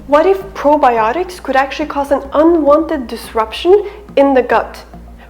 What if probiotics could actually cause an unwanted disruption in the gut?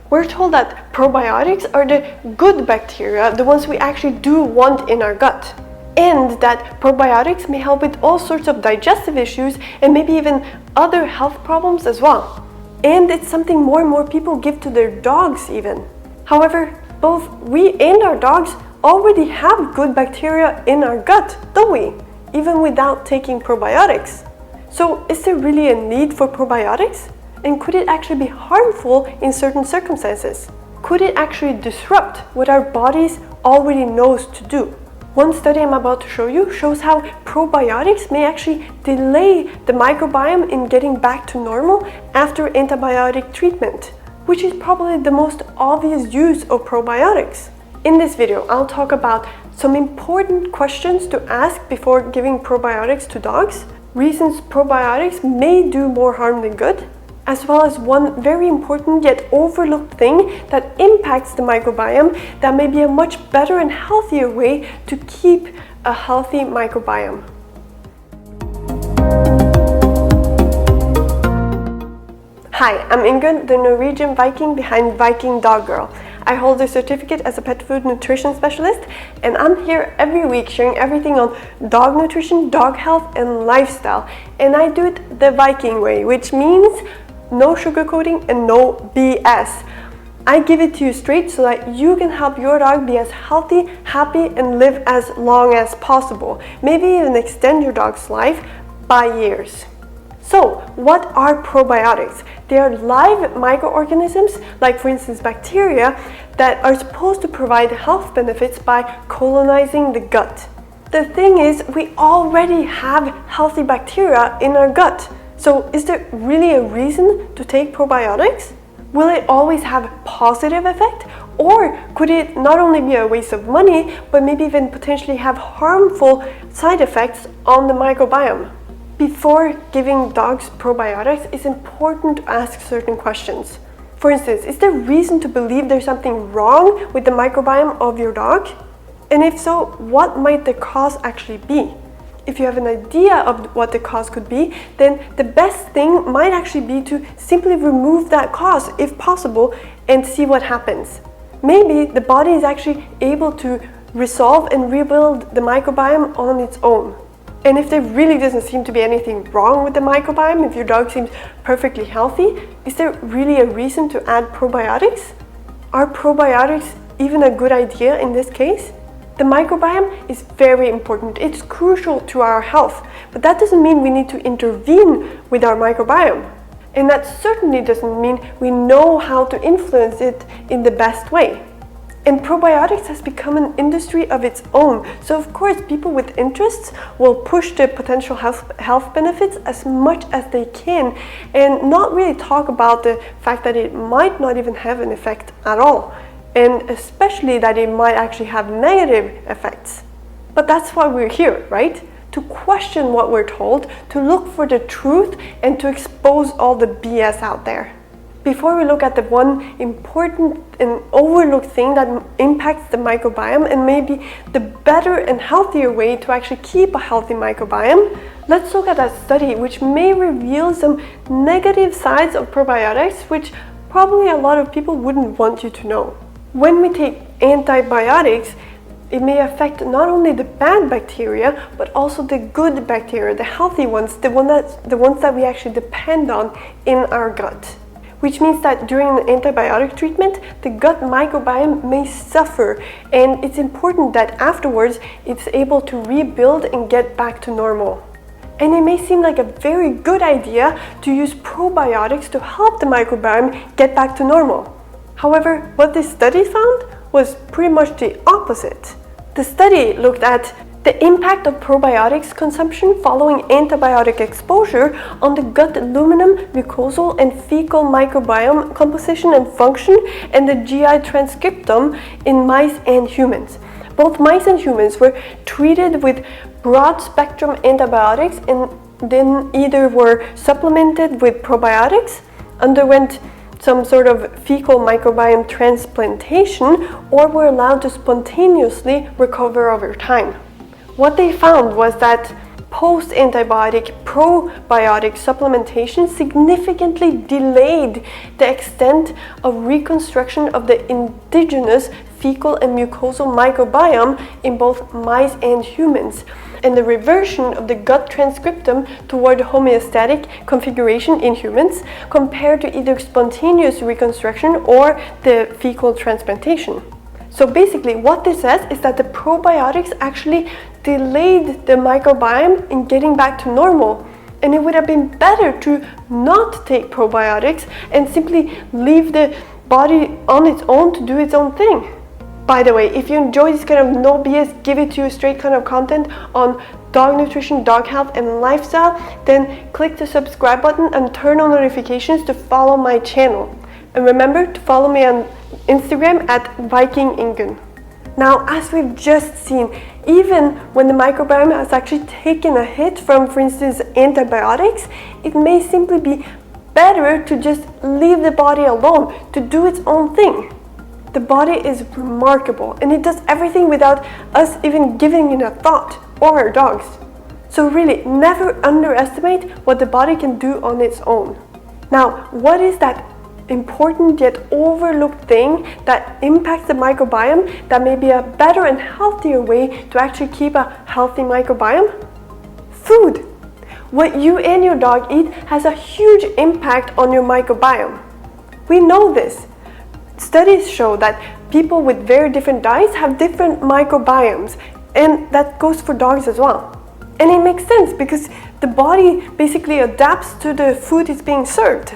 We're told that probiotics are the good bacteria, the ones we actually do want in our gut. And that probiotics may help with all sorts of digestive issues and maybe even other health problems as well. And it's something more and more people give to their dogs even. However, both we and our dogs already have good bacteria in our gut, don't we? Even without taking probiotics. So is there really a need for probiotics? And could it actually be harmful in certain circumstances? Could it actually disrupt what our bodies already knows to do? One study I'm about to show you shows how probiotics may actually delay the microbiome in getting back to normal after antibiotic treatment, which is probably the most obvious use of probiotics. In this video, I'll talk about some important questions to ask before giving probiotics to dogs, reasons probiotics may do more harm than good, as well as one very important yet overlooked thing that impacts the microbiome that may be a much better and healthier way to keep a healthy microbiome. Hi, I'm Ingrid, the Norwegian Viking behind Viking Dog Girl. I hold a certificate as a pet food nutrition specialist, and I'm here every week sharing everything on dog nutrition, dog health, and lifestyle. And I do it the Viking way, which means no sugarcoating and no BS. I give it to you straight so that you can help your dog be as healthy, happy, and live as long as possible. Maybe even extend your dog's life by years. So, what are probiotics? They are live microorganisms, like for instance bacteria, that are supposed to provide health benefits by colonizing the gut. The thing is, we already have healthy bacteria in our gut. So, is there really a reason to take probiotics? Will it always have a positive effect? Or could it not only be a waste of money, but maybe even potentially have harmful side effects on the microbiome? Before giving dogs probiotics, it's important to ask certain questions. For instance, is there reason to believe there's something wrong with the microbiome of your dog? And if so, what might the cause actually be? If you have an idea of what the cause could be, then the best thing might actually be to simply remove that cause if possible and see what happens. Maybe the body is actually able to resolve and rebuild the microbiome on its own. And if there really doesn't seem to be anything wrong with the microbiome, if your dog seems perfectly healthy, is there really a reason to add probiotics? Are probiotics even a good idea in this case? The microbiome is very important. It's crucial to our health, but that doesn't mean we need to intervene with our microbiome. And that certainly doesn't mean we know how to influence it in the best way. And probiotics has become an industry of its own. So of course, people with interests will push the potential health benefits as much as they can and not really talk about the fact that it might not even have an effect at all. And especially that it might actually have negative effects. But that's why we're here, right? To question what we're told, to look for the truth, and to expose all the BS out there. Before we look at the one important and overlooked thing that impacts the microbiome and maybe the better and healthier way to actually keep a healthy microbiome, let's look at that study which may reveal some negative sides of probiotics which probably a lot of people wouldn't want you to know. When we take antibiotics, it may affect not only the bad bacteria, but also the good bacteria, the healthy ones, the ones that we actually depend on in our gut. Which means that during the antibiotic treatment, the gut microbiome may suffer, and it's important that afterwards it's able to rebuild and get back to normal. And it may seem like a very good idea to use probiotics to help the microbiome get back to normal. However, what this study found was pretty much the opposite. The study looked at the impact of probiotics consumption following antibiotic exposure on the gut luminum, mucosal, and fecal microbiome composition and function, and the GI transcriptome in mice and humans. Both mice and humans were treated with broad-spectrum antibiotics and then either were supplemented with probiotics, underwent some sort of fecal microbiome transplantation, or were allowed to spontaneously recover over time. What they found was that post-antibiotic probiotic supplementation significantly delayed the extent of reconstruction of the indigenous fecal and mucosal microbiome in both mice and humans, and the reversion of the gut transcriptome toward homeostatic configuration in humans compared to either spontaneous reconstruction or the fecal transplantation. So basically what this says is that the probiotics actually delayed the microbiome in getting back to normal, and it would have been better to not take probiotics and simply leave the body on its own to do its own thing. By the way, if you enjoy this kind of no BS, give it to you straight kind of content on dog nutrition, dog health, and lifestyle, then click the subscribe button and turn on notifications to follow my channel. And remember to follow me on Instagram at VikingIngrid. Now, as we've just seen, even when the microbiome has actually taken a hit from, for instance, antibiotics, it may simply be better to just leave the body alone to do its own thing. The body is remarkable, and it does everything without us even giving it a thought, or our dogs. So really, never underestimate what the body can do on its own. Now, what is that important yet overlooked thing that impacts the microbiome that may be a better and healthier way to actually keep a healthy microbiome? Food. What you and your dog eat has a huge impact on your microbiome. We know this. Studies show that people with very different diets have different microbiomes, and that goes for dogs as well. And it makes sense because the body basically adapts to the food it's being served.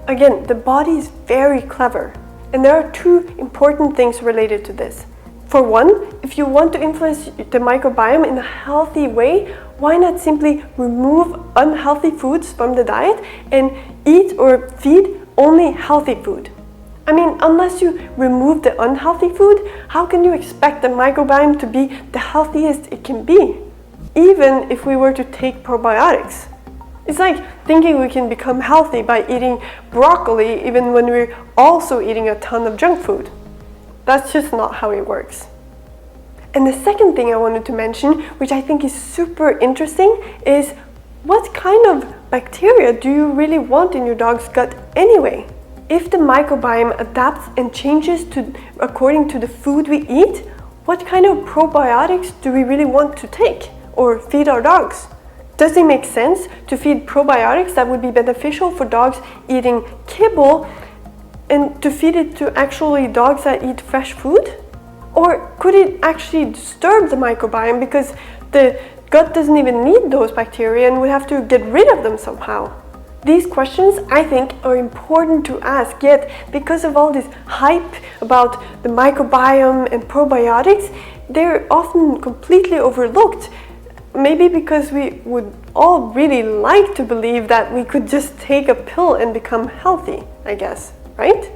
Again, the body is very clever, and there are two important things related to this. For one, if you want to influence the microbiome in a healthy way, why not simply remove unhealthy foods from the diet and eat or feed only healthy food? I mean, unless you remove the unhealthy food, how can you expect the microbiome to be the healthiest it can be, even if we were to take probiotics? It's like thinking we can become healthy by eating broccoli even when we're also eating a ton of junk food. That's just not how it works. And the second thing I wanted to mention, which I think is super interesting, is what kind of bacteria do you really want in your dog's gut anyway? If the microbiome adapts and changes according to the food we eat, what kind of probiotics do we really want to take or feed our dogs? Does it make sense to feed probiotics that would be beneficial for dogs eating kibble and to feed it to actually dogs that eat fresh food? Or could it actually disturb the microbiome because the gut doesn't even need those bacteria and we have to get rid of them somehow? These questions, I think, are important to ask, yet because of all this hype about the microbiome and probiotics, they're often completely overlooked. Maybe because we would all really like to believe that we could just take a pill and become healthy, I guess, right?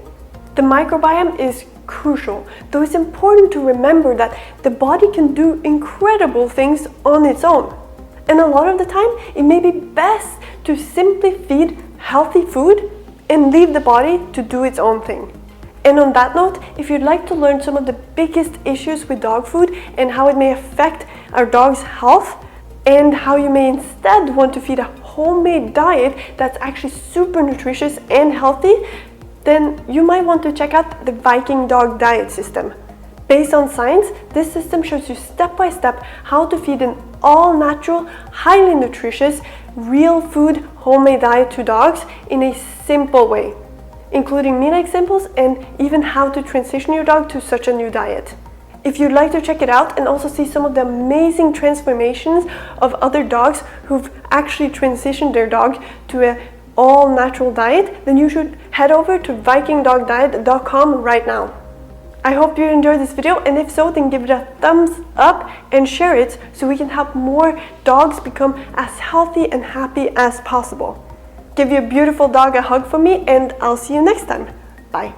The microbiome is crucial, though it's important to remember that the body can do incredible things on its own. And a lot of the time, it may be best to simply feed healthy food and leave the body to do its own thing. And on that note, if you'd like to learn some of the biggest issues with dog food and how it may affect our dog's health, and how you may instead want to feed a homemade diet that's actually super nutritious and healthy, then you might want to check out the Viking Dog Diet System. Based on science, this system shows you step by step how to feed an all-natural, highly nutritious, real food homemade diet to dogs in a simple way, including meal examples and even how to transition your dog to such a new diet. If you'd like to check it out and also see some of the amazing transformations of other dogs who've actually transitioned their dog to an all-natural diet, then you should head over to vikingdogdiet.com right now. I hope you enjoyed this video, and if so, then give it a thumbs up and share it so we can help more dogs become as healthy and happy as possible. Give your beautiful dog a hug for me, and I'll see you next time. Bye.